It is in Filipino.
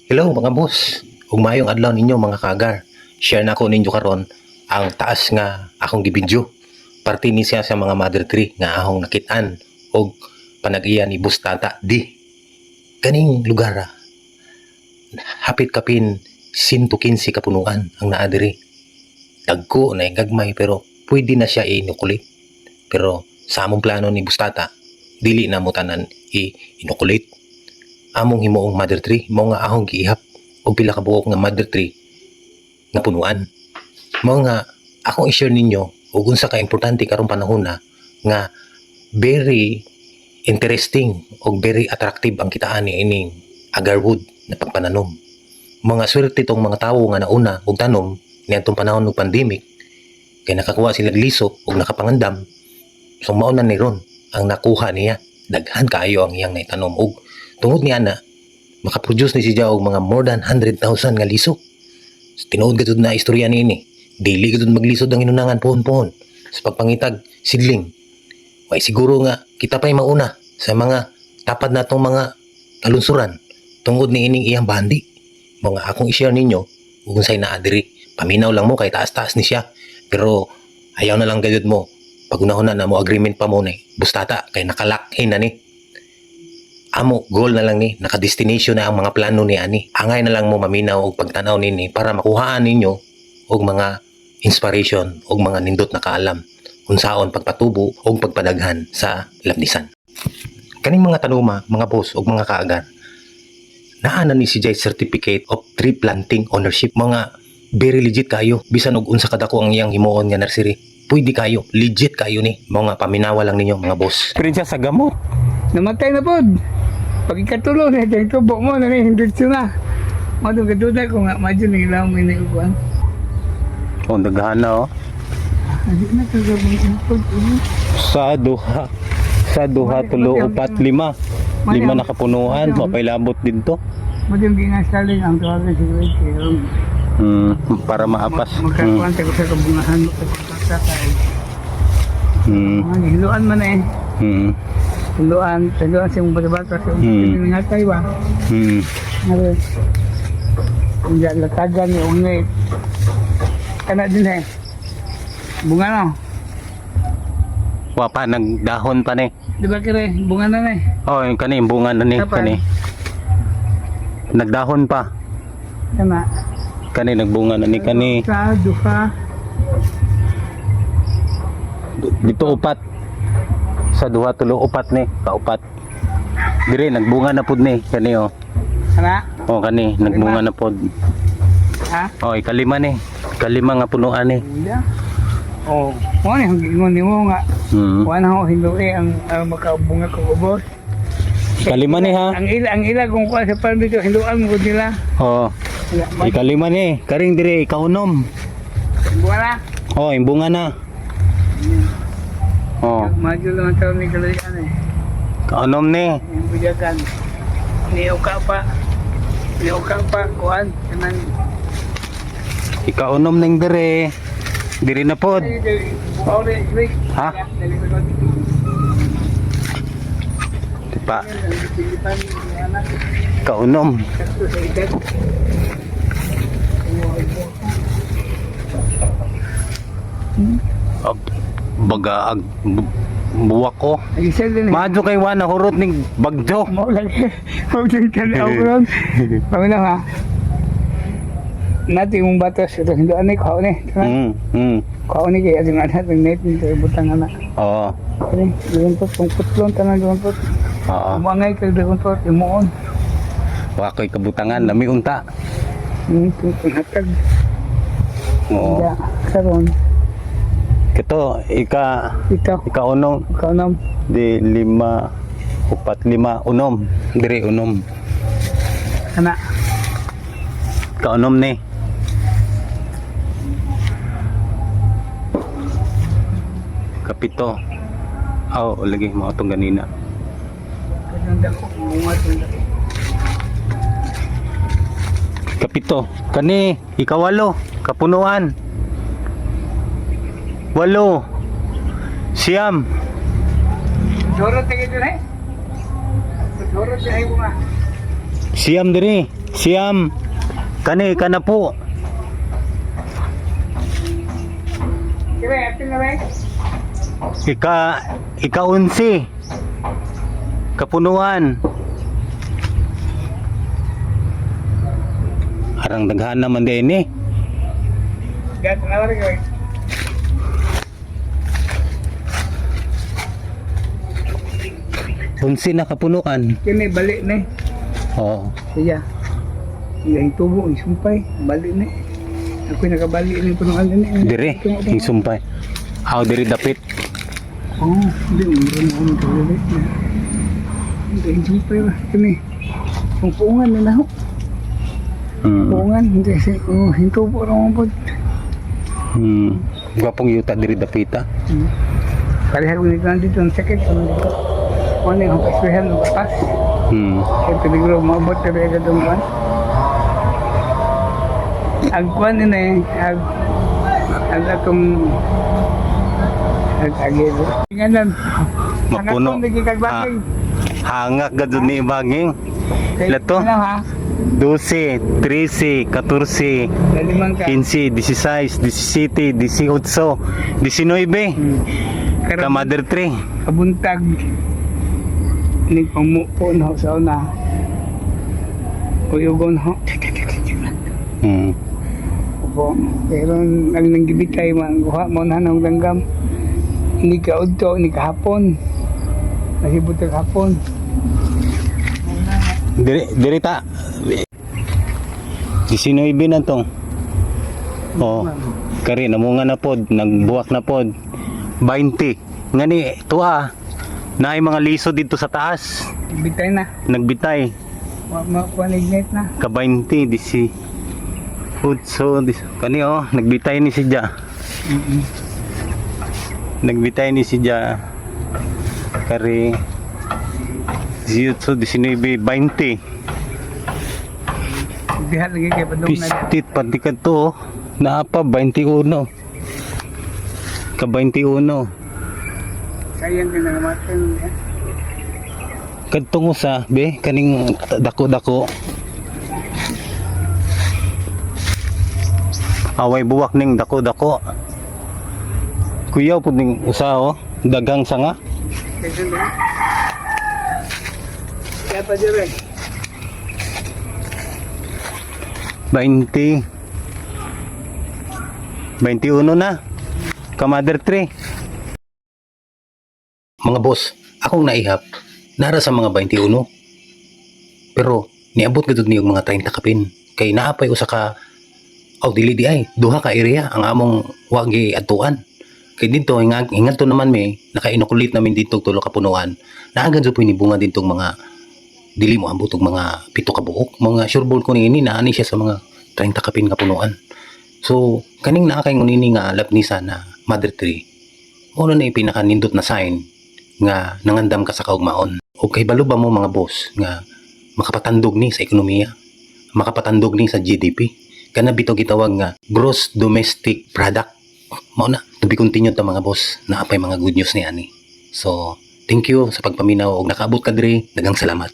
Hello mga boss, ug maayong adlaw ninyo mga kagar. Share na ko ninyo karon ang taas nga akong gibidyo. Parte ni siya sa mga mother tree nga ahong nakit-an og panag-iya ni Bustata di. Kaning lugar hapit kapin 115 ka punuan ang naa diri. Dagko na gagmay pero pwede na siya inukulit. Pero sa among plano ni Bustata, dili na mo tanan inukulit. Among himuong mother tree mao nga ahong giihap og pila ka buok nga mother tree nga punuan. Mao nga akong i-share ninyo og unsa ka importante karong panahon na nga very interesting og very attractive ang kitaan ni ining agarwood na pagpananom. Mga swerte tong mga tawo nga nauna og tanom niadtong panahon ng pandemic kay nakakuha sila liso og nakapangandam. So mao na ni ron ang nakuha niya. Daghan kaayo ang iyang naitanom og tungod niya na makaproduce ni siya og mga more than 100,000 nga liso. Tinuod gud na istorya niini. Dili gud maglisod ang inunangan pohon-pohon sa pagpangitag sidling. Way siguro nga kita pa'y mauna sa mga tapad natong mga kalunsuran tungod ni ining iyang bandi. Mga akong i-share ninyo ug unsay naa diri. Paminaw lang mo kay taas-taas ni siya. Pero ayaw na lang gayud mo. Pagunahon na mo agreement pa mo ni Bustata kay nakalakhin na ni. Amo goal na lang ni, naka-destination na ang mga plano ni ani. Angay na lang mo maminaw og pagtanaw nini para makuhaan ninyo og mga inspiration og mga nindot na kaalam unsaon pagpatubo og pagpadaghan sa labnisan. Kaning mga tanuma, mga boss og mga kaagar, naa na ni CJ Certificate of Tree Planting Ownership. Mga very legit kayo bisan og unsa kadako ang iyang himuon nga nursery. Pwede kayo, legit kayo ni. Mga paminawa lang ninyo mga boss. Prinsya sa gamot. Namatay na po. Pag ikatulo na, yung tubo mo na hindi na. Matong katuda ko nga, madyo na ilang may naikuan. Oh, daghana oh. Hindi na kagabang import. Sa duha, tulo, upat, lima. Lima nakapunuan, mapailabot din to. Madyo ginasaling ang tawagin si Wade. Para maapas. Magkakuan tayo sa kabungahan mo sa pagkakakay. Hiluan man eh. Hiluan sa mga bata-bata sa mga nangatay ba? Ngayon, hindi latagan ni ungay. Kana din eh. Bunga no? Wapa, nagdahon pa ni. Di ba kire? Bunga na eh. Oh, yung kani, bunga na ni. Kani. Nagdahon pa. Kana. Kani, nagbunga na ni. Kani. Sa duha. Dito upat. Sa duha, tulo, upat ni. Kaupat. Dire, nagbunga na pod ni. Kani oh. Kana? Oh, kani, nagbunga na pod. Ha? Oh, ikalima ni. Kalima nga punuan ni. Hindi. Oh, mo ni hingon ni mo nga. Wala ho hindui ang makabunga ko ubos. Kalima ni ha. Ang ila kung kuha sa palmito hinduan mo nila. Oh. Ikalima ni. Karing dire ikaunom. Bunga na. Oh, imbunga na. Oh, Maju lang ang taon ni Kalayan eh. kaunom ni. Yung bujagan. Niuka pa. Kuhan. Kanang. Ikaunom ning dire. Dire na pod. Ha? Diba? Kaunom. Baga buwak ko. Madyo kay Wana hurot ning bagjo. Mau lagi. Mau jadi tanaw ko ron. Pamila ha. Nati mong batas ito hindi ani ko ni. Ko ni kay ading anak ng net nito butang anak. Oo. Kani, doon po kung putlon tanan doon po. Oo. Umangay kay doon po imuon. Wa koy kabutangan lami unta. Kung hatag. Oo. Ya, karon. Kito ikaunom Ikaw di lima upat lima unom dire unom. Kana. Kaunom ni. Kapito. Aw, lagi mo itong ganina. Kadang ko mga tunda. Kapito. Kani, ikawalo. Kapunuan. Walo. Siyam. Jorot tingin dun eh. Jorot tingin mo nga. Siyam diri. Siyam. Kani ka na po. Kira, apil na ba? Ika-11. Kapunuan. Arang daghan naman din eh. Gat na ba rin? 11 na kapunuan. Kini, balik na eh. Oo. Siya. Siya yung tubo, yung sumpay. Balik na eh. Ako'y nakabalik na yung punuan na eh. Dire, yung sumpay. Aw, dire dapit. Oo, hindi. Meron ako nakabalik na. Hindi, yung sumpay ba? Kini. Kung puungan na ho. Puungan. Hindi, yung tubo rin po. Gwapong yuta dire dapita. Parehas ko nito nandito ang sakit. Ano yung kaswihan ng batas. Kaya peligro maabot pero agad ang kuwan. Ang kuwan din eh. Ang akong agad. Ngayon, Mapuno. ang naging kagbakay. Hangak gadud ni Banging. Lato. Ano ha? 12, 13, 14, Lalimang ka. 15, 16, 17, 18, 19. Ka Mother 3. Kabuntag. Ini pangmupo na ho sa una. Uyugon ho. Opo. Pero ang nanggibitay man, kuha mo na ng langgam. Hindi ka udto, hindi ka hapon. Nasibot ka hapon. Diri ta. 19 na to. Oh. Kari namunga na pod, nagbuwak na pod. 20. Ngani tuwa. Naay mga liso dito sa taas. Bitay na. Nagbitay. Makuanignate na. Ka 20 disi. Food so kani oh, nagbitay ni si Ja. Nagbitay ni si Ja. Kari 18, 19, 20. Dihat lagi kay padung na. Pistit pati ka to. Naapa 21. Ka 21. Sayang din na matan. Kadtong usa be kaning dako-dako. Away buwak ning dako-dako. Kuyaw pud ning usa oh, dagang sanga. Kaya pa dire. 20. 21 na. Ka Mother 3. Mga boss, akong naihap, nara sa mga 21. Pero, niabot gadud niyong mga 30 kapin. Kay naapay usa ka, dili di ay, duha ka area ang among wagi atuan. Kay dito, ingat to naman may, nakainukulit namin dito tulo ka punuan. Naagan sa bunga dito mga, dili mo ambot og mga 7 ka buok. Mga sureball ko nini, naani siya sa mga 30 kapin ka punuan. So, kaning naa kay ngunini nga lapnisa na Mother Tree, ano na ipinakanindot na sign nga nangandam ka sa kaugmaon. O kay balo ba mo mga boss nga makapatandog ni sa ekonomiya, makapatandog ni sa GDP, kana bito gitawag nga gross domestic product. Mao na, to be continued ta mga boss, naapay mga good news ni ani. So, thank you sa pagpaminaw og nakaabot ka diri, daghang salamat.